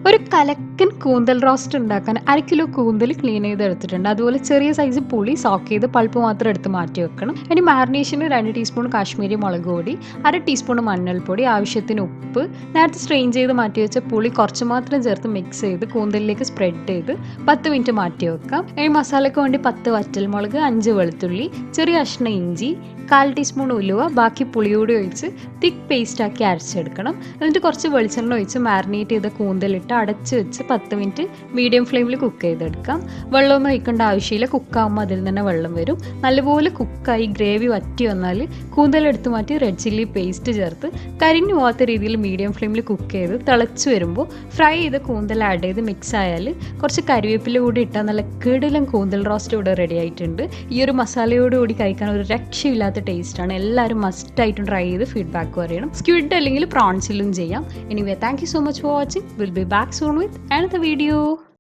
ഒരു കലക്കൻ കൂന്തൽ റോസ്റ്റ് ഉണ്ടാക്കാൻ 1/2 കിലോ കൂന്തൽ ക്ലീൻ ചെയ്തെടുത്തിട്ടുണ്ട്. അതുപോലെ ചെറിയ സൈസ് പുളി സോക്ക് ചെയ്ത് പൾപ്പ് മാത്രം എടുത്ത് മാറ്റി വെക്കണം. ഇനി മാരിനേഷന് 2 ടീസ്പൂൺ കാശ്മീരി മുളക് പൊടി, 1/2 ടീസ്പൂൺ മഞ്ഞൾപ്പൊടി, ആവശ്യത്തിന് ഉപ്പ്, നേരത്തെ സ്ട്രെയിൻ ചെയ്ത് മാറ്റി വെച്ച പുളി കുറച്ച് മാത്രം ചേർത്ത് മിക്സ് ചെയ്ത് കൂന്തലിലേക്ക് സ്പ്രെഡ് ചെയ്ത് 10 മിനിറ്റ് മാറ്റി വെക്കാം. ഇനി മസാലയ്ക്ക് വേണ്ടി 10 വറ്റൽമുളക്, 5 വെളുത്തുള്ളി, ചെറിയ കഷ്ണം ഇഞ്ചി, 1/4 ടീസ്പൂൺ ഉലുവ, ബാക്കി പുളിയോടെ ഒഴിച്ച് തിക്ക് പേസ്റ്റ് ആക്കി അരച്ചെടുക്കണം. എന്നിട്ട് കുറച്ച് വെളിച്ചെണ്ണ ഒഴിച്ച് മാരിനേറ്റ് ചെയ്ത കൂന്തലിട്ട് അടച്ച് വെച്ച് 10 മിനിറ്റ് മീഡിയം ഫ്ലെയിമിൽ കുക്ക് ചെയ്തെടുക്കാം. വെള്ളമൊന്നും ഒഴിക്കേണ്ട ആവശ്യമില്ല. കുക്കാകുമ്പോൾ അതിൽ തന്നെ വെള്ളം വരും. നല്ലപോലെ കുക്കായി ഗ്രേവി വറ്റി വന്നാൽ കൂന്തലെടുത്ത് മാറ്റി റെഡ് ചില്ലി പേസ്റ്റ് ചേർത്ത് കരിഞ്ഞു പോകാത്ത രീതിയിൽ മീഡിയം ഫ്ലെയിമിൽ കുക്ക് ചെയ്ത് തിളച്ച് വരുമ്പോൾ ഫ്രൈ ചെയ്ത കൂന്തൽ ആഡ് ചെയ്ത് മിക്സ് ആയാൽ കുറച്ച് കരിവേപ്പില കൂടി ഇട്ടാൽ നല്ല കിടിലൻ കൂന്തൽ റോസ്റ്റ് ഇവിടെ റെഡി ആയിട്ടുണ്ട്. ഈ ഒരു മസാലയോടുകൂടി കഴിക്കാൻ ഒരു രക്ഷയില്ലാത്ത ടേസ്റ്റാണ്. എല്ലാവരും മസ്റ്റായിട്ടും ട്രൈ ചെയ്ത് ഫീഡ്ബാക്ക് പറയണം. സ്ക്വിഡ് അല്ലെങ്കിൽ പ്രോൺസിലും ചെയ്യാം. Anyway, thank you so much for watching. Will be back soon with another video.